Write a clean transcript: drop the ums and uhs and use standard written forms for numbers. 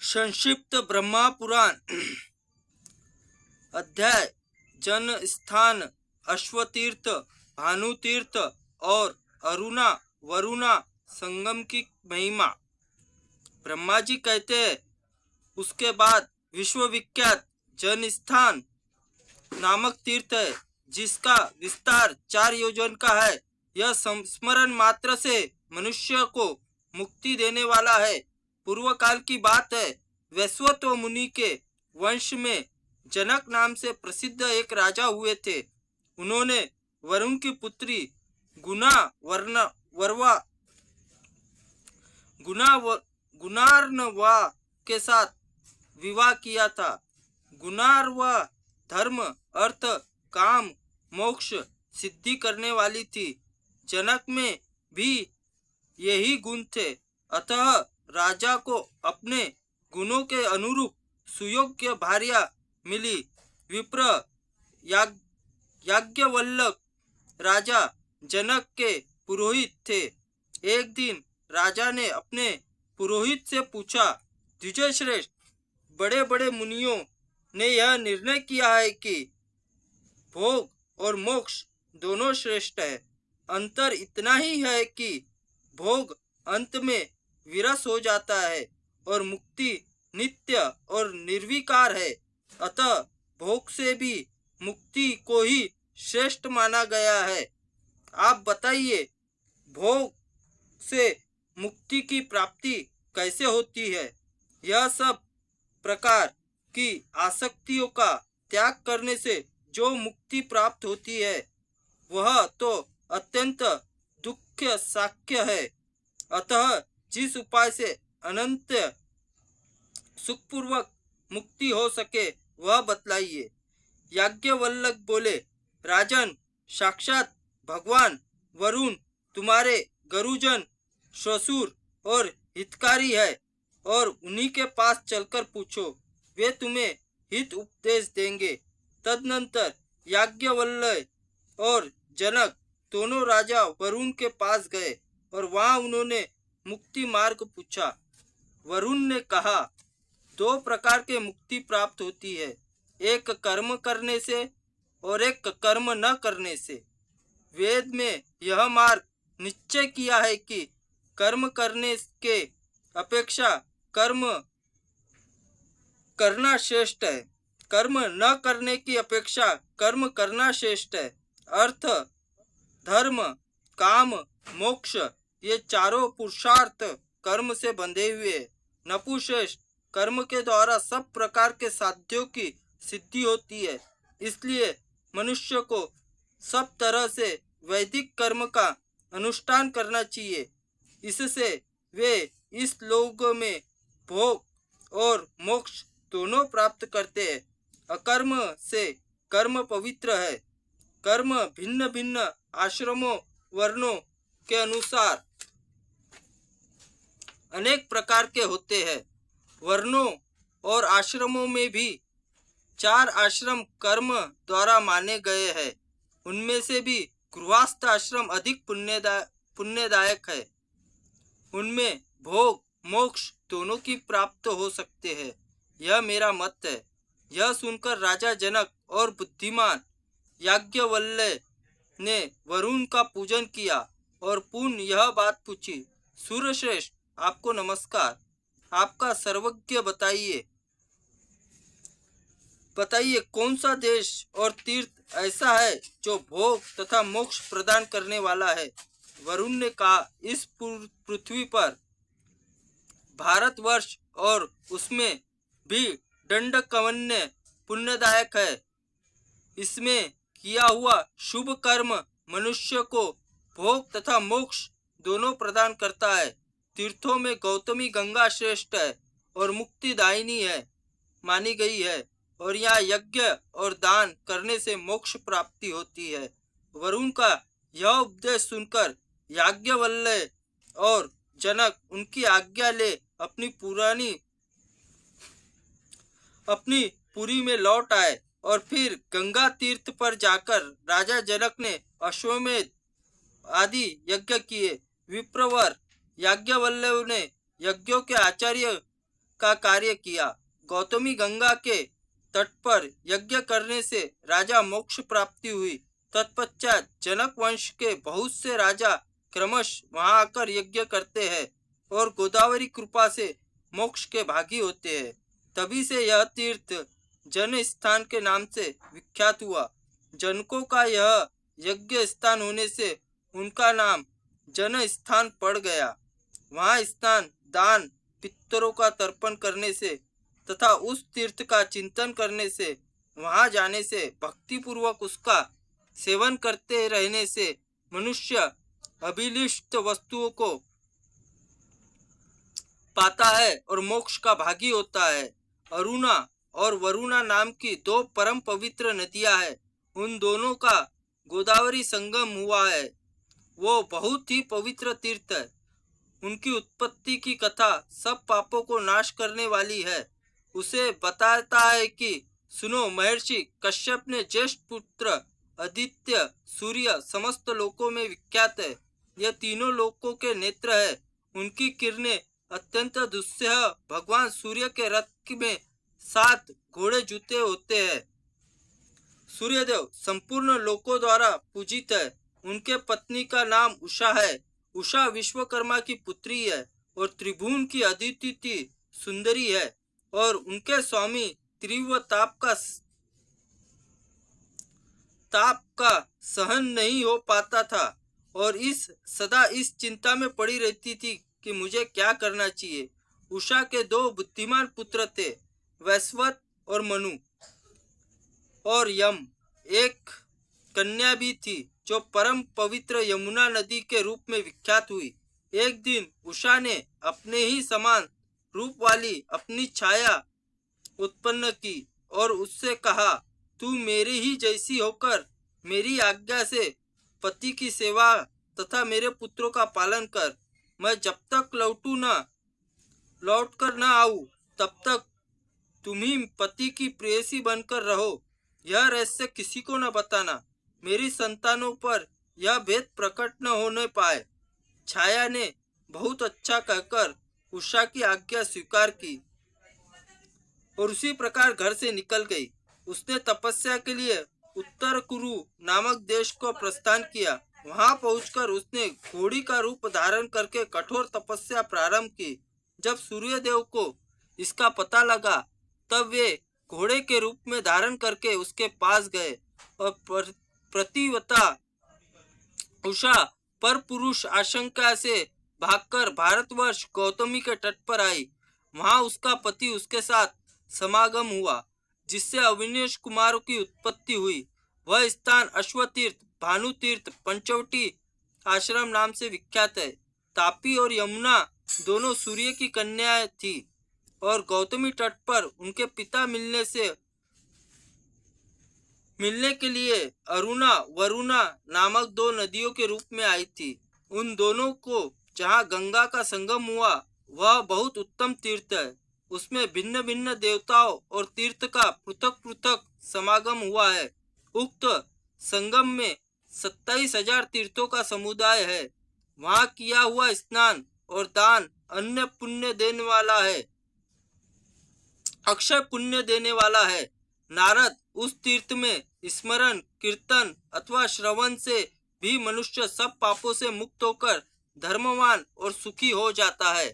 संक्षिप्त ब्रह्मा पुराण अध्याय जन स्थान अश्वतीर्थ भानुतीर्थ और अरुणा वरुणा संगम की महिमा। ब्रह्मा जी कहते हैं, उसके बाद विश्वविख्यात जन स्थान नामक तीर्थ है, जिसका विस्तार 4 योजन का है। यह संस्मरण मात्र से मनुष्य को मुक्ति देने वाला है। पूर्व काल की बात है, वैश्वत्व मुनि के वंश में जनक नाम से प्रसिद्ध एक राजा हुए थे। उन्होंने वरुण की पुत्री गुणार्णवा के साथ विवाह किया था। गुणार्वा धर्म अर्थ काम मोक्ष सिद्धि करने वाली थी। जनक में भी यही गुण थे। अतः राजा को अपने गुणों के अनुरूप सुयोग्य भार्या मिली। विप्र याज्ञवल्क राजा जनक के पुरोहित थे। एक दिन राजा ने अपने पुरोहित से पूछा, द्विजश्रेष्ठ, बड़े बड़े मुनियों ने यह निर्णय किया है कि भोग और मोक्ष दोनों श्रेष्ठ है। अंतर इतना ही है कि भोग अंत में विरस हो जाता है और मुक्ति नित्य और निर्विकार है। अतः भोग से भी मुक्ति को ही श्रेष्ठ माना गया है। आप बताइए, भोग से मुक्ति की प्राप्ति कैसे होती है? यह सब प्रकार की आसक्तियों का त्याग करने से जो मुक्ति प्राप्त होती है, वह तो अत्यंत दुख साक्ष्य है। अतः जिस उपाय से अनंत सुखपूर्वक मुक्ति हो सके वह बतलाइए। याज्ञवल्क बोले, राजन, साक्षात भगवान वरुण तुम्हारे गुरुजन ससुर और हितकारी है, और उन्हीं के पास चलकर पूछो, वे तुम्हें हित उपदेश देंगे। तदनंतर याज्ञवल्क्य और जनक दोनों राजा वरुण के पास गए और वहां उन्होंने मुक्ति मार्ग पूछा। वरुण ने कहा, 2 प्रकार के मुक्ति प्राप्त होती है, एक कर्म करने से और एक कर्म न करने से। वेद में यह मार्ग निश्चय किया है कि कर्म करने के अपेक्षा कर्म करना श्रेष्ठ है, कर्म न करने की अपेक्षा कर्म करना श्रेष्ठ है। अर्थ, धर्म, काम, मोक्ष ये चारों पुरुषार्थ कर्म से बंधे हुए हैं। नपुंसक कर्म के द्वारा सब प्रकार के साध्यों की सिद्धि होती है। इसलिए मनुष्य को सब तरह से वैदिक कर्म का अनुष्ठान करना चाहिए। इससे वे इस लोक में भोग और मोक्ष दोनों प्राप्त करते हैं। अकर्म से कर्म पवित्र है। कर्म भिन्न भिन्न आश्रमों वर्णों के अनुसार अनेक प्रकार के होते हैं। वर्णों और आश्रमों में भी 4 आश्रम कर्म द्वारा माने गए हैं। उनमें से भी गृहस्थ आश्रम अधिक पुण्यदायक है। उनमें भोग मोक्ष दोनों की प्राप्त हो सकते हैं। यह मेरा मत है। यह सुनकर राजा जनक और बुद्धिमान याज्ञवल्क्य ने वरुण का पूजन किया और पुनः यह बात पूछी, सूर्यश्रेष्ठ, आपको नमस्कार। आपका सर्वज्ञ बताइए कौन सा देश और तीर्थ ऐसा है जो भोग तथा मोक्ष प्रदान करने वाला है? वरुण ने कहा, इस पृथ्वी पर भारतवर्ष और उसमें भी दंडकवन्य पुण्यदायक है। इसमें किया हुआ शुभ कर्म मनुष्य को भोग तथा मोक्ष दोनों प्रदान करता है। तीर्थों में गौतमी गंगा श्रेष्ठ है और मुक्तिदायिनी है मानी गई है, और यहाँ यज्ञ और दान करने से मोक्ष प्राप्ति होती है। वरुण का यह उपदेश सुनकर याज्ञवल्क्य और जनक उनकी आज्ञा ले अपनी पुरी में लौट आए और फिर गंगा तीर्थ पर जाकर राजा जनक ने अश्वमेध आदि यज्ञ किए। विप्रवर याज्ञवल्क्य ने यज्ञों के आचार्य का कार्य किया। गौतमी गंगा के तट पर यज्ञ करने से राजा मोक्ष प्राप्ति हुई। तत्पश्चात जनक वंश के बहुत से राजा क्रमश वहां आकर यज्ञ करते हैं और गोदावरी कृपा से मोक्ष के भागी होते हैं। तभी से यह तीर्थ जन स्थान के नाम से विख्यात हुआ। जनकों का यह यज्ञ स्थान होने से उनका नाम जन स्थान पड़ गया। वहाँ स्नान, दान, पितरों का तर्पण करने से तथा उस तीर्थ का चिंतन करने से, वहाँ जाने से, भक्ति पूर्वक उसका सेवन करते रहने से मनुष्य अभिलिष्ट वस्तुओं को पाता है और मोक्ष का भागी होता है। अरुणा और वरुणा नाम की दो परम पवित्र नदियां हैं। उन दोनों का गोदावरी संगम हुआ है। वो बहुत ही पवित्र तीर्थ है। उनकी उत्पत्ति की कथा सब पापों को नाश करने वाली है। उसे बताता है कि सुनो, महर्षि कश्यप ने ज्येष्ठ पुत्र आदित्य, सूर्य समस्त लोकों में विख्यात है। यह तीनों लोकों के नेत्र है। उनकी किरणें अत्यंत दुस्सह भगवान सूर्य के रथ में 7 घोड़े जुते होते हैं। सूर्यदेव संपूर्ण लोकों द्वारा पूजित है। उनके पत्नी का नाम उषा है। उषा विश्वकर्मा की पुत्री है और त्रिभुवन की अदिति सुंदरी है। और उनके स्वामी तीव्र ताप का सहन नहीं हो पाता था और सदा इस चिंता में पड़ी रहती थी कि मुझे क्या करना चाहिए। उषा के 2 बुद्धिमान पुत्र थे, वैश्वत और मनु। और यम, एक कन्या भी थी जो परम पवित्र यमुना नदी के रूप में विख्यात हुई। एक दिन उषा ने अपने ही समान रूप वाली अपनी छाया उत्पन्न की और उससे कहा, तू मेरी ही जैसी होकर मेरी आज्ञा से पति की सेवा तथा मेरे पुत्रों का पालन कर। मैं जब तक लौट कर न आऊं तब तक तुम ही पति की प्रेयसी बनकर रहो। यह रहस्य किसी को न बताना। मेरी संतानों पर यह भेद प्रकट न होने पाए। छाया ने बहुत अच्छा कहकर उषा की आज्ञा स्वीकार की और उसी प्रकार घर से निकल गई। उसने तपस्या के लिए उत्तर कुरु नामक देश को प्रस्थान किया। वहां पहुंचकर उसने घोड़ी का रूप धारण करके कठोर तपस्या प्रारंभ की। जब सूर्यदेव को इसका पता लगा तब वे घोड़े के रूप में धारण करके उसके पास गए और प्रतिवता उषा पर पुरुष आशंका से भागकर भारतवर्ष गौतमी के तट पर आई। वहां उसका पति उसके साथ समागम हुआ जिससे अविनेश कुमारों की उत्पत्ति हुई। वह स्थान अश्वतीर्थ, भानुतीर्थ, पंचवटी आश्रम नाम से विख्यात है। तापी और यमुना दोनों सूर्य की कन्याएं थी और गौतमी तट पर उनके पिता मिलने के लिए अरुणा वरुणा नामक 2 नदियों के रूप में आई थी। उन दोनों को जहाँ गंगा का संगम हुआ वह बहुत उत्तम तीर्थ है। उसमें भिन्न भिन्न देवताओं और तीर्थ का पृथक पृथक समागम हुआ है। उक्त संगम में 27,000 तीर्थों का समुदाय है। वहाँ किया हुआ स्नान और दान अन्य पुण्य देने वाला है, अक्षय पुण्य देने वाला है। नारद उस तीर्थ में स्मरण, कीर्तन अथवा श्रवण से भी मनुष्य सब पापों से मुक्त होकर धर्मवान और सुखी हो जाता है।